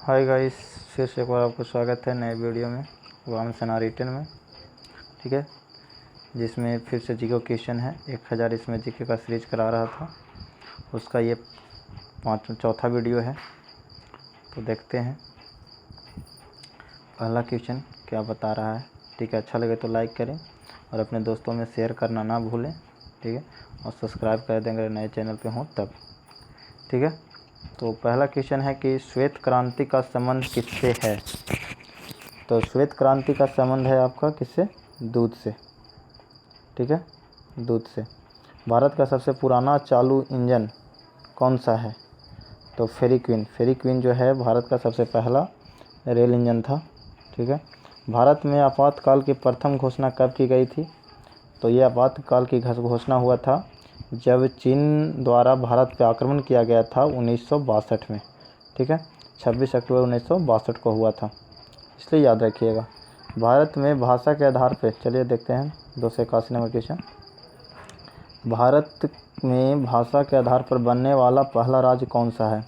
Hi guys, फिर से एक बार आपको स्वागत है नए वीडियो में वाम सना रिटर्न में। ठीक है, जिसमें फिर से जीके क्वेश्चन है 1000 इसमें जीके का सीरीज करा रहा था, उसका ये चौथा वीडियो है। तो देखते हैं पहला क्वेश्चन क्या बता रहा है। ठीक है, अच्छा लगे तो लाइक करें और अपने दोस्तों में शेयर करना ना भूलें। ठीक है, और सब्सक्राइब कर देंगे नए चैनल पे हों तब। ठीक है, तो पहला क्वेश्चन है कि श्वेत क्रांति का संबंध किससे है। तो श्वेत क्रांति का संबंध है आपका किससे? दूध से। ठीक है, दूध से। भारत का सबसे पुराना चालू इंजन कौन सा है? तो फेरी क्वीन जो है भारत का सबसे पहला रेल इंजन था। ठीक है, भारत में आपातकाल की प्रथम घोषणा कब की गई थी? तो ये आपातकाल की घोषणा हुआ था जब चीन द्वारा भारत पर आक्रमण किया गया था 1962 में। ठीक है, 26 अक्टूबर 1962 को हुआ था, इसलिए याद रखिएगा। भारत में भाषा के आधार पर, चलिए देखते हैं 281 नंबर क्वेश्चन। भारत में भाषा के आधार पर बनने वाला पहला राज्य कौन सा है?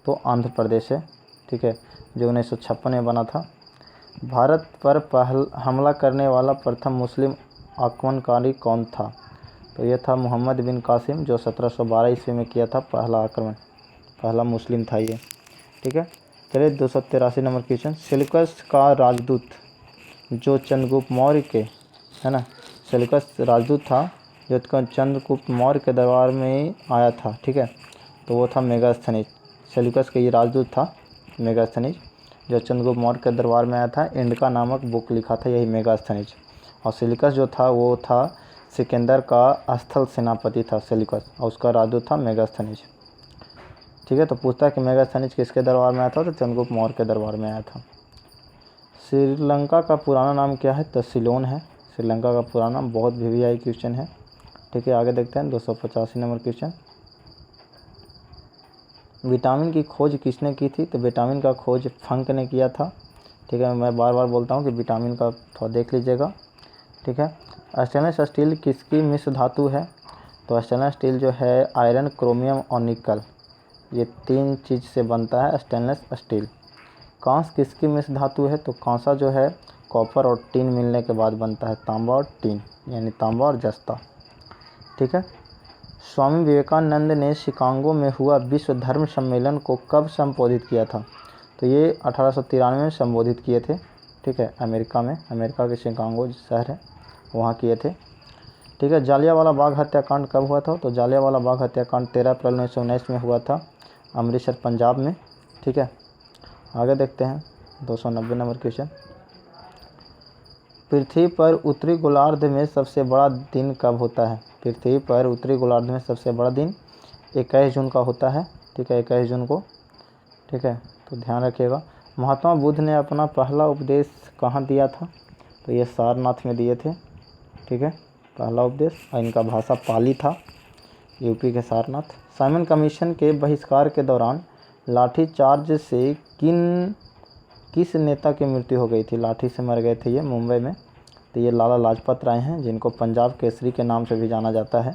तो आंध्र प्रदेश है। ठीक है, जो 1956 में बना था। भारत पर हमला करने वाला प्रथम मुस्लिम आक्रमणकारी कौन था? तो यह था मोहम्मद बिन कासिम, जो 1712 ईस्वी में किया था पहला आक्रमण। पहला मुस्लिम था ये। ठीक है, चलिए 283 नंबर क्वेश्चन। सेल्यूकस का राजदूत जो चंद्रगुप्त मौर्य के, है ना, सेल्यूकस राजदूत था जो चंद्रगुप्त मौर्य के दरबार में आया था। ठीक है, तो वो था मेगास्थनीज। सेल्यूकस का ये राजदूत था मेगास्थनीज, जो चंद्रगुप्त मौर्य के दरबार में आया था। इंडिका नामक बुक लिखा था यही मेगास्थनीज। और सेल्यूकस जो था वो था सिकंदर का स्थल सेनापति था सेल्यूकस, और उसका राजदूत था मेगास्थनीज। ठीक है, तो पूछता है कि मेगास्थनीज किसके दरबार में आया था? तो चंद्रगुप्त मौर्य के दरबार में आया था। श्रीलंका का पुराना नाम क्या है? तो सिलोन है श्रीलंका का पुराना नाम। बहुत वीवीआई क्वेश्चन है। ठीक है, आगे देखते हैं 285 नंबर क्वेश्चन। विटामिन की खोज किसने की थी? तो विटामिन का खोज फंक ने किया था। ठीक है, मैं बार बार बोलता हूँ कि विटामिन का थोड़ा देख लीजिएगा। ठीक है, स्टेनलेस स्टील किसकी मिश्र धातु है? तो स्टेनलेस स्टील जो है आयरन, क्रोमियम और निकल, ये तीन चीज़ से बनता है स्टेनलेस स्टील। कांस किसकी मिश्र धातु है? तो कांसा जो है कॉपर और टीन मिलने के बाद बनता है, तांबा और टीन, यानी तांबा और जस्ता। ठीक है, स्वामी विवेकानंद ने शिकागो में हुआ विश्व धर्म सम्मेलन को कब संबोधित किया था? तो ये 1893 में संबोधित किए थे। ठीक है, अमेरिका में, अमेरिका के शिकागो शहर है वहाँ किए थे। ठीक है, जालियांवाला बाग हत्याकांड कब हुआ था? तो जालियांवाला बाग हत्याकांड 13 अप्रैल 1919 में हुआ था, अमृतसर पंजाब में। ठीक है, आगे देखते हैं 290 नंबर क्वेश्चन। पृथ्वी पर उत्तरी गोलार्ध में सबसे बड़ा दिन कब होता है? पृथ्वी पर उत्तरी गोलार्ध में सबसे बड़ा दिन 21 जून का होता है। ठीक है, 21 जून को। ठीक है, तो ध्यान रखिएगा। महात्मा बुद्ध ने अपना पहला उपदेश कहाँ दिया था? तो ये सारनाथ में दिए थे। ठीक है, पहला उपदेश, और इनका भाषा पाली था, यूपी के सारनाथ। साइमन कमीशन के बहिष्कार के दौरान लाठीचार्ज से किस नेता की मृत्यु हो गई थी? लाठी से मर गए थे ये मुंबई में। तो ये लाला लाजपत राय हैं, जिनको पंजाब केसरी के नाम से भी जाना जाता है।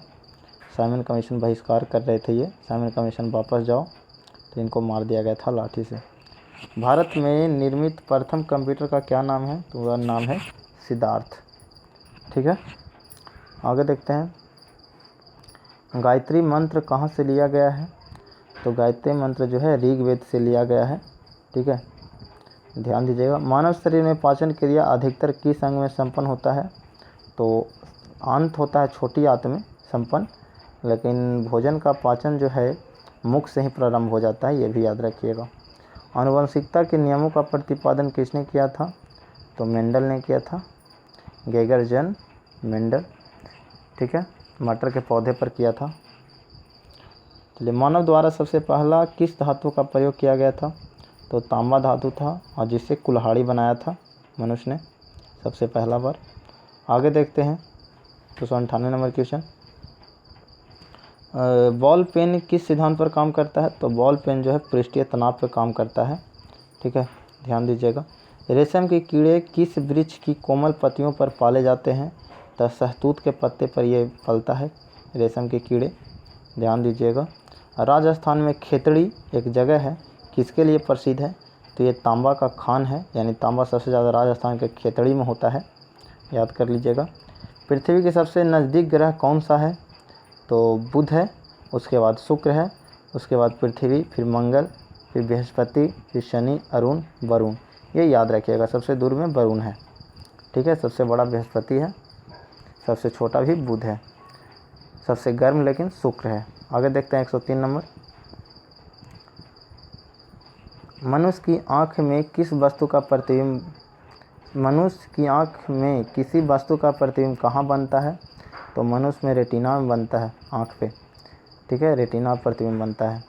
साइमन कमीशन बहिष्कार कर रहे थे ये, साइमन कमीशन वापस जाओ, तो इनको मार दिया गया था लाठी से। भारत में निर्मित प्रथम कंप्यूटर का क्या नाम है? तो वह नाम है सिद्धार्थ। ठीक है, आगे देखते हैं गायत्री मंत्र कहाँ से लिया गया है? तो गायत्री मंत्र जो है ऋग्वेद से लिया गया है। ठीक है, ध्यान दीजिएगा। मानव शरीर में पाचन क्रिया अधिकतर किस अंग में संपन्न होता है? तो अंत होता है छोटी आंत में संपन्न, लेकिन भोजन का पाचन जो है मुख से ही प्रारंभ हो जाता है, ये भी याद रखिएगा। आनुवंशिकता के नियमों का प्रतिपादन किसने किया था? तो मेंडल ने किया था, गेगर जन मेंडल। ठीक है, मटर के पौधे पर किया था। चलिए, मानव द्वारा सबसे पहला किस धातु का प्रयोग किया गया था? तो तांबा धातु था, और जिससे कुल्हाड़ी बनाया था मनुष्य ने सबसे पहला बार। आगे देखते हैं 298 नंबर क्वेश्चन। बॉल पेन किस सिद्धांत पर काम करता है? तो बॉल पेन जो है पृष्ठीय तनाव पर काम करता है। ठीक है, ध्यान दीजिएगा। रेशम के कीड़े किस वृक्ष की कोमल पत्तियों पर पाले जाते हैं? तो शहतूत के पत्ते पर ये फलता है रेशम के कीड़े, ध्यान दीजिएगा। राजस्थान में खेतड़ी एक जगह है, किसके लिए प्रसिद्ध है? तो ये तांबा का खान है, यानी तांबा सबसे ज़्यादा राजस्थान के खेतड़ी में होता है, याद कर लीजिएगा। पृथ्वी के सबसे नज़दीक ग्रह कौन सा है? तो बुध है, उसके बाद शुक्र है, उसके बाद पृथ्वी, फिर मंगल, फिर बृहस्पति, फिर शनि, अरुण, वरुण। ये याद रखिएगा, सबसे दूर में वरुण है, ठीक है। सबसे बड़ा बृहस्पति है, सबसे छोटा भी बुध है, सबसे गर्म लेकिन शुक्र है। आगे देखते हैं 103 नंबर। मनुष्य की आँख में किस वस्तु का प्रतिबिंब मनुष्य की आँख में किसी वस्तु का प्रतिबिंब कहाँ बनता है? तो मनुष्य में रेटिना में बनता है, आँख पे, ठीक है, रेटिना प्रतिबिंब बनता है।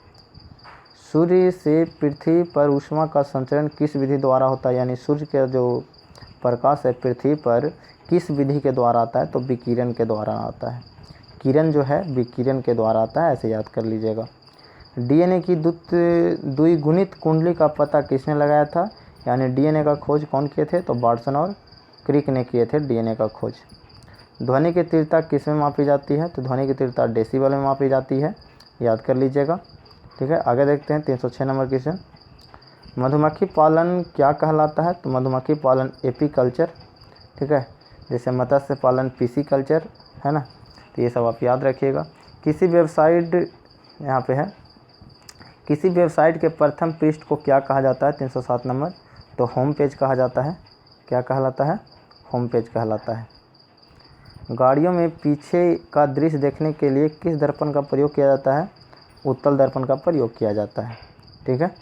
सूर्य से पृथ्वी पर ऊष्मा का संचरण किस विधि द्वारा होता है? यानी सूर्य का जो प्रकाश है पृथ्वी पर किस विधि के द्वारा आता है? तो विकिरण के द्वारा आता है। किरण जो है विकिरण के द्वारा आता है, ऐसे याद कर लीजिएगा। डीएनए की द्विगुणित कुंडली का पता किसने लगाया था? यानी डीएनए का खोज कौन किए थे? तो वाटसन और क्रिक ने किए थे डीएनए का खोज। ध्वनि की तीव्रता किस में मापी जाती है? तो ध्वनि की तीव्रता डेसिबल में मापी जाती है, याद कर लीजिएगा, ठीक है। आगे देखते हैं 306 नंबर क्वेश्चन। मधुमक्खी पालन क्या कहलाता है? तो मधुमक्खी पालन एपीकल्चर, ठीक है, जैसे मत्स्य पालन पीसीकल्चर है ना, तो ये सब आप याद रखिएगा। किसी वेबसाइट, यहाँ पे है, किसी वेबसाइट के प्रथम पृष्ठ को क्या कहा जाता है? 307 नंबर। तो होम पेज कहा जाता है। क्या कहलाता है? होम पेज कहलाता है। गाड़ियों में पीछे का दृश्य देखने के लिए किस दर्पण का प्रयोग किया जाता है? उत्तल दर्पण का प्रयोग किया जाता है, ठीक है।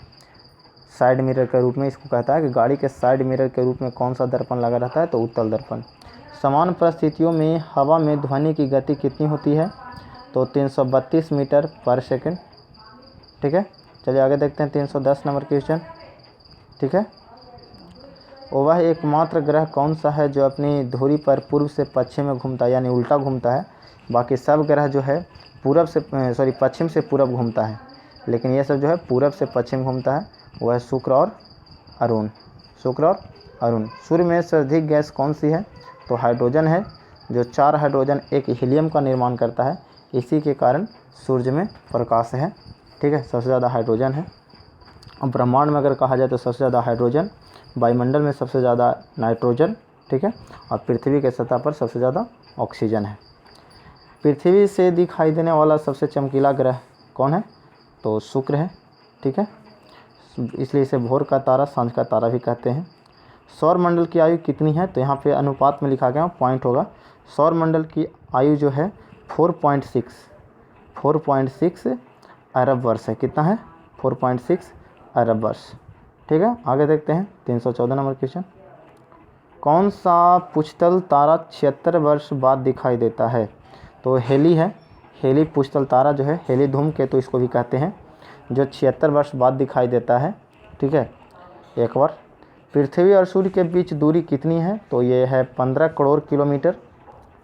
साइड मिरर के रूप में इसको कहता है कि गाड़ी के साइड मिरर के रूप में कौन सा दर्पण लगा रहता है? तो उत्तल दर्पण। समान परिस्थितियों में हवा में ध्वनि की गति कितनी होती है? तो 332 मीटर पर सेकंड, ठीक है। चलिए आगे देखते हैं 310 नंबर क्वेश्चन, ठीक है। वह एकमात्र ग्रह कौन सा है जो अपनी धुरी पर पूर्व से पश्चिम में घूमता है, यानी उल्टा घूमता है? बाकी सब ग्रह जो है पश्चिम से पूरब घूमता है, लेकिन ये सब जो है पूरब से पश्चिम घूमता है, वह है शुक्र और अरुण। शुक्र और अरुण। सूर्य में से अधिक गैस कौन सी है? तो हाइड्रोजन है, जो 4 हाइड्रोजन एक हीलियम का निर्माण करता है, इसी के कारण सूर्य में प्रकाश है, ठीक है। सबसे ज़्यादा हाइड्रोजन है। अब ब्रह्मांड में अगर कहा जाए तो सबसे ज़्यादा हाइड्रोजन, वायुमंडल में सबसे ज़्यादा नाइट्रोजन, ठीक है, और पृथ्वी के सतह पर सबसे ज़्यादा ऑक्सीजन है। पृथ्वी से दिखाई देने वाला सबसे चमकीला ग्रह कौन है? तो शुक्र है, ठीक है, इसलिए इसे भोर का तारा, सांझ का तारा भी कहते हैं। सौर मंडल की आयु कितनी है? तो यहाँ पे अनुपात में लिखा गया, पॉइंट होगा। सौर मंडल की आयु जो है 4.6 अरब वर्ष है। कितना है? 4.6 अरब वर्ष, ठीक है। आगे देखते हैं 314 नंबर क्वेश्चन। कौन सा पुछतल तारा 76 वर्ष बाद दिखाई देता है? तो हेली है। हेली पुछतल तारा जो है, हेली धूमकेतु इसको भी कहते हैं, जो 76 वर्ष बाद दिखाई देता है, ठीक है, एक बार। पृथ्वी और सूर्य के बीच दूरी कितनी है? तो ये है 15 करोड़ किलोमीटर।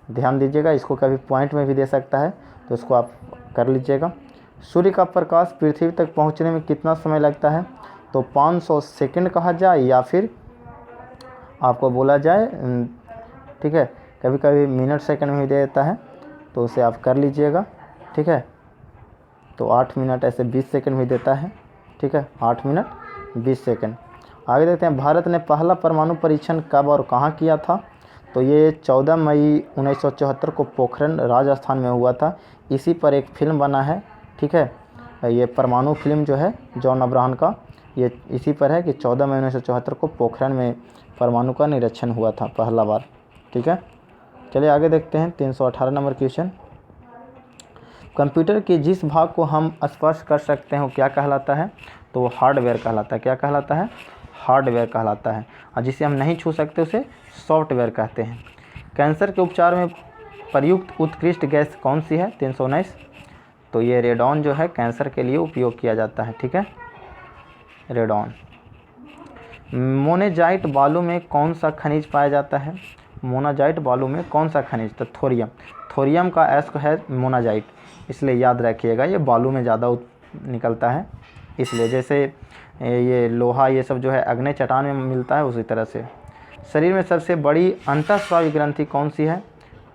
ध्यान दीजिएगा, इसको कभी पॉइंट में भी दे सकता है, तो इसको आप कर लीजिएगा। सूर्य का प्रकाश पृथ्वी तक पहुंचने में कितना समय लगता है? तो 500 सेकंड कहा जाए या फिर आपको बोला जाए, ठीक है, कभी कभी मिनट सेकंड में भी दे देता है, तो उसे आप कर लीजिएगा, ठीक है। तो 8 मिनट ऐसे 20 सेकंड भी देता है, ठीक है, 8 मिनट 20 सेकंड। आगे देखते हैं, भारत ने पहला परमाणु परीक्षण कब और कहाँ किया था? तो ये 14 मई 1974 को पोखरण राजस्थान में हुआ था। इसी पर एक फिल्म बना है, ठीक है, ये परमाणु फिल्म जो है जॉन अब्राहम का, ये इसी पर है कि 14 मई 1974 को पोखरण में परमाणु का निरीक्षण हुआ था पहला बार, ठीक है। चलिए आगे देखते हैं 318 नंबर क्वेश्चन। कंप्यूटर के जिस भाग को हम स्पर्श कर सकते हैं वो क्या कहलाता है? तो वो हार्डवेयर कहलाता है। क्या कहलाता है? हार्डवेयर कहलाता है। और जिसे हम नहीं छू सकते उसे सॉफ्टवेयर कहते हैं। कैंसर के उपचार में प्रयुक्त उत्कृष्ट गैस कौन सी है? 319। तो ये रेडॉन जो है कैंसर के लिए उपयोग किया जाता है, ठीक है, रेडॉन। मोनेजाइट बालू में कौन सा खनिज पाया जाता है? मोनाजाइट बालू में कौन सा खनिज? तो थोरियम। थोरियम का एस्क है मोनाजाइट, इसलिए याद रखिएगा, ये बालू में ज़्यादा निकलता है, इसलिए जैसे ये लोहा ये सब जो है अग्नि चट्टान में मिलता है, उसी तरह से। शरीर में सबसे बड़ी अंतःस्रावी ग्रंथि कौन सी है?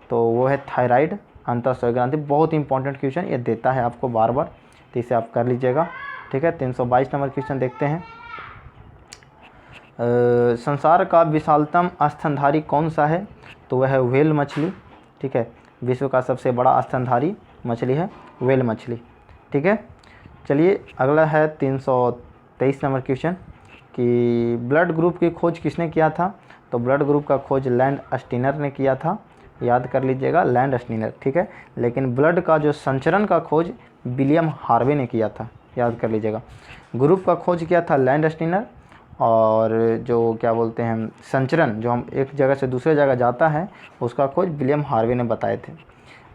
तो वो है थायराइड अंतःस्रावी ग्रंथि। बहुत इंपॉर्टेंट क्वेश्चन ये देता है आपको बार बार, तो इसे आप कर लीजिएगा, ठीक है। 322 नंबर क्वेश्चन देखते हैं। संसार का विशालतम स्तनधारी कौन सा है? तो वह है व्हेल मछली। ठीक है, विश्व का सबसे बड़ा स्तनधारी मछली है व्हेल मछली। ठीक है, चलिए अगला है 323 नंबर क्वेश्चन कि ब्लड ग्रुप की खोज किसने किया था? तो ब्लड ग्रुप का खोज लैंड स्टीनर ने किया था, याद कर लीजिएगा, लैंड स्टीनर। ठीक है, लेकिन ब्लड का जो संचरण का खोज विलियम हार्वे ने किया था, याद कर लीजिएगा। ग्रुप का खोज किया था लैंड स्टीनर, और जो क्या बोलते हैं संचरण, जो हम एक जगह से दूसरे जगह जाता है, उसका खोज विलियम हार्वे ने बताए थे।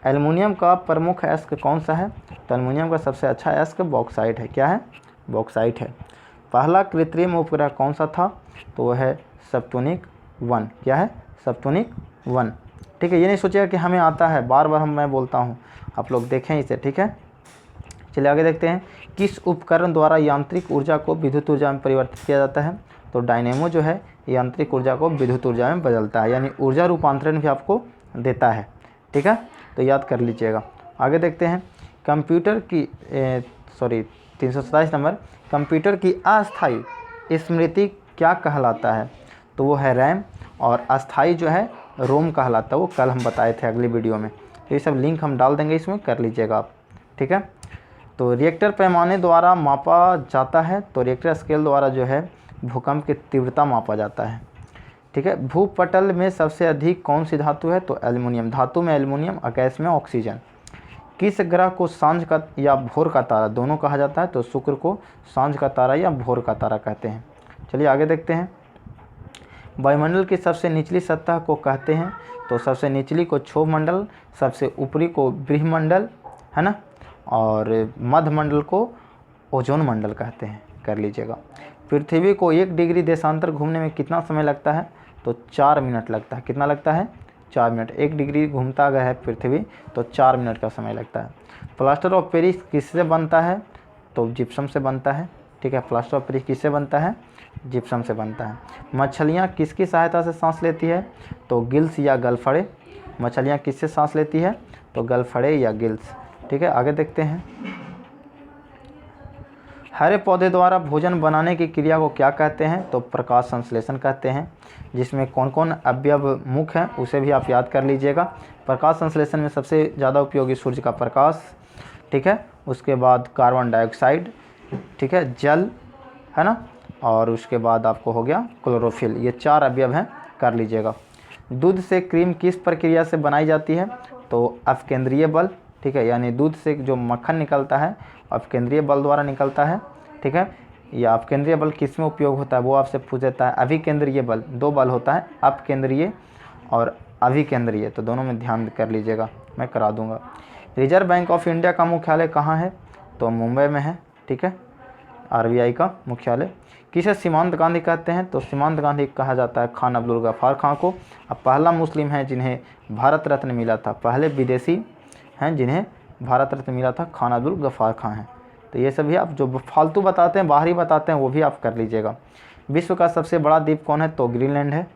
एल्युमिनियम का प्रमुख अयस्क कौन सा है? तो एल्युमिनियम का सबसे अच्छा अयस्क बॉक्साइट है। क्या है? बॉक्साइट है। पहला कृत्रिम उपग्रह कौन सा था? तो वह है स्पुतनिक 1। क्या है? स्पुतनिक 1। ठीक है, ये नहीं सोचिएगा कि हमें आता है, बार बार मैं बोलता हूँ, आप लोग देखें इसे। ठीक है, चलिए आगे देखते हैं। किस उपकरण द्वारा यांत्रिक ऊर्जा को विद्युत ऊर्जा में परिवर्तित किया जाता है? तो डायनेमो जो है यांत्रिक ऊर्जा को विद्युत ऊर्जा में बदलता है, यानी ऊर्जा रूपांतरण भी आपको देता है। ठीक है, तो याद कर लीजिएगा। आगे देखते हैं। कंप्यूटर की 327 नंबर, कंप्यूटर की अस्थायी स्मृति क्या कहलाता है? तो वो है रैम, और अस्थायी जो है रोम कहलाता है, वो कल हम बताए थे अगली वीडियो में। तो ये सब लिंक हम डाल देंगे, इसमें कर लीजिएगा आप। ठीक है, तो रिएक्टर पैमाने द्वारा मापा जाता है, तो रिएक्टर स्केल द्वारा जो है भूकंप की तीव्रता मापा जाता है। ठीक है, भूपटल में सबसे अधिक कौन सी धातु है? तो एल्युमिनियम। धातु में एल्युमिनियम, गैस में ऑक्सीजन। किस ग्रह को सांझ का या भोर का तारा दोनों कहा जाता है? तो शुक्र को सांझ का तारा या भोर का तारा कहते हैं। चलिए आगे देखते हैं। वायुमंडल की सबसे निचली सतह को कहते हैं? तो सबसे निचली को क्षोभ मंडल, सबसे ऊपरी को ब्रह्मंडल, है ना, और मध्य मंडल को ओजोन मंडल कहते हैं, कर लीजिएगा। पृथ्वी को 1 डिग्री देशांतर घूमने में कितना समय लगता है? तो 4 मिनट लगता है। कितना लगता है? 4 मिनट। 1 डिग्री घूमता गया है पृथ्वी, तो 4 मिनट का समय लगता है। प्लास्टर ऑफ पेरिस किससे बनता है? तो जिप्सम से बनता है। ठीक है, प्लास्टर ऑफ पेरिस किससे बनता है? जिप्सम से बनता है। मछलियाँ किसकी सहायता से सांस लेती है? तो गिल्स या गलफड़े। मछलियाँ किससे सांस लेती है? तो गलफड़े या गिल्स। ठीक है, आगे देखते हैं। हरे पौधे द्वारा भोजन बनाने की क्रिया को क्या कहते हैं? तो प्रकाश संश्लेषण कहते हैं। जिसमें कौन कौन अवयव मुख्य हैं उसे भी आप याद कर लीजिएगा। प्रकाश संश्लेषण में सबसे ज़्यादा उपयोगी सूर्य का प्रकाश, ठीक है, उसके बाद कार्बन डाइऑक्साइड, ठीक है, जल, है ना, और उसके बाद आपको हो गया क्लोरोफिल। ये 4 अवयव हैं, कर लीजिएगा। दूध से क्रीम किस प्रक्रिया से बनाई जाती है? तो अपकेंद्रीय बल, ठीक है, यानी दूध से जो मक्खन निकलता है अपकेंद्रीय बल द्वारा निकलता है। ठीक है, या अपकेंद्रीय बल किस में उपयोग होता है वो आपसे पूछ देता है। अभिकेंद्रीय बल, 2 बल होता है, अपकेंद्रीय और अभिकेंद्रीय, तो दोनों में ध्यान कर लीजिएगा, मैं करा दूंगा। रिजर्व बैंक ऑफ इंडिया का मुख्यालय कहाँ है? तो मुंबई में है। ठीक है, RBI का मुख्यालय। किसे सीमांत गांधी कहते हैं? तो सीमांत गांधी कहा जाता है खान अब्दुल गफ्फार खां को। अब पहला मुस्लिम है जिन्हें भारत रत्न मिला था, पहले विदेशी हैं जिन्हें भारत रत्न मिला था, खान अब्दुल गफ्फार खां हैं। तो ये सभी आप जो फालतू बताते हैं, बाहरी बताते हैं, वो भी आप कर लीजिएगा। विश्व का सबसे बड़ा द्वीप कौन है? तो ग्रीनलैंड है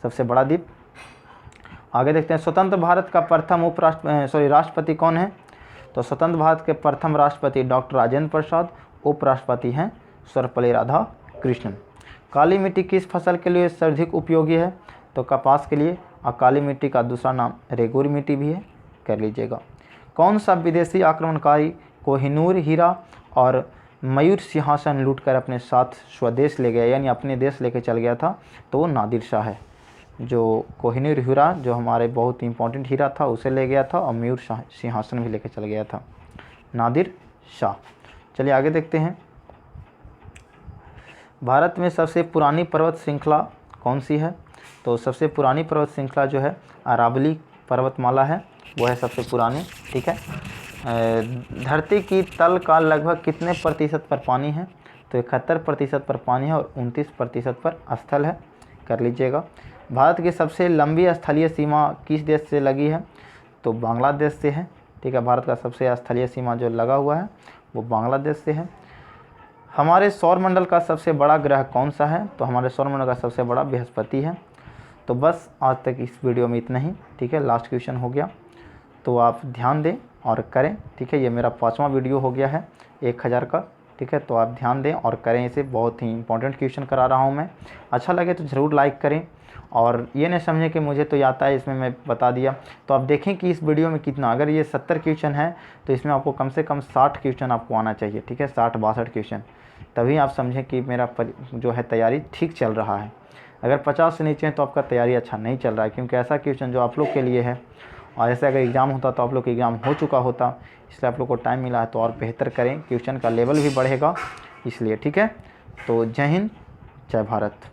सबसे बड़ा द्वीप। आगे देखते हैं। स्वतंत्र भारत का प्रथम राष्ट्रपति कौन है? तो स्वतंत्र भारत के प्रथम राष्ट्रपति डॉक्टर राजेंद्र प्रसाद। उपराष्ट्रपति हैं सर्वपल्ली राधाकृष्णन। काली मिट्टी किस फसल के लिए सर्वाधिक उपयोगी है? तो कपास के लिए। और काली मिट्टी का दूसरा नाम रेगुर मिट्टी भी है, कर लीजिएगा। कौन सा विदेशी आक्रमणकारी कोहिनूर हीरा और मयूर सिंहासन लूटकर अपने साथ स्वदेश ले गया, यानी अपने देश लेके चल गया था? तो वो नादिर शाह है। जो कोहिनूर हीरा जो हमारे बहुत इंपॉर्टेंट हीरा था उसे ले गया था, और मयूर सिंहासन भी लेके चल गया था, नादिर शाह। चलिए आगे देखते हैं। भारत में सबसे पुरानी पर्वत श्रृंखला कौन सी है? तो सबसे पुरानी पर्वत श्रृंखला जो है अरावली पर्वतमाला है, वो है सबसे पुरानी। ठीक है, धरती की तल का लगभग कितने प्रतिशत पर पानी है? तो 71% पर पानी है और 29% पर स्थल है, कर लीजिएगा। भारत की सबसे लंबी स्थलीय सीमा किस देश से लगी है? तो बांग्लादेश से है। ठीक है, भारत का सबसे स्थलीय सीमा जो लगा हुआ है वो बांग्लादेश से है। हमारे सौरमंडल का सबसे बड़ा ग्रह कौन सा है? तो हमारे सौरमंडल का सबसे बड़ा बृहस्पति है। तो बस आज तक इस वीडियो में इतना ही। ठीक है, लास्ट क्वेश्चन हो गया, तो आप ध्यान दें और करें। ठीक है, ये मेरा 5वां वीडियो हो गया है 1000 का। ठीक है। तो आप ध्यान दें और करें इसे, बहुत ही इंपॉर्टेंट क्वेश्चन करा रहा हूँ मैं। अच्छा लगे तो ज़रूर लाइक करें और ये नहीं समझें कि मुझे तो आता है इसमें मैं बता दिया। तो आप देखें कि इस वीडियो में कितना, अगर ये 70 क्वेश्चन है तो इसमें आपको कम से कम 60 क्वेश्चन आपको आना चाहिए, ठीक है, 60-62 क्वेश्चन, तभी आप समझें कि मेरा जो है तैयारी ठीक चल रहा है। अगर 50 से नीचे है तो आपका तैयारी अच्छा नहीं चल रहा है, क्योंकि ऐसा क्वेश्चन जो आप लोग के लिए है, और ऐसे अगर एग्ज़ाम होता तो आप लोग का एग्ज़ाम हो चुका होता, इसलिए आप लोग को टाइम मिला है तो और बेहतर करें, क्वेश्चन का लेवल भी बढ़ेगा इसलिए, ठीक है। तो जय हिंद, जय भारत।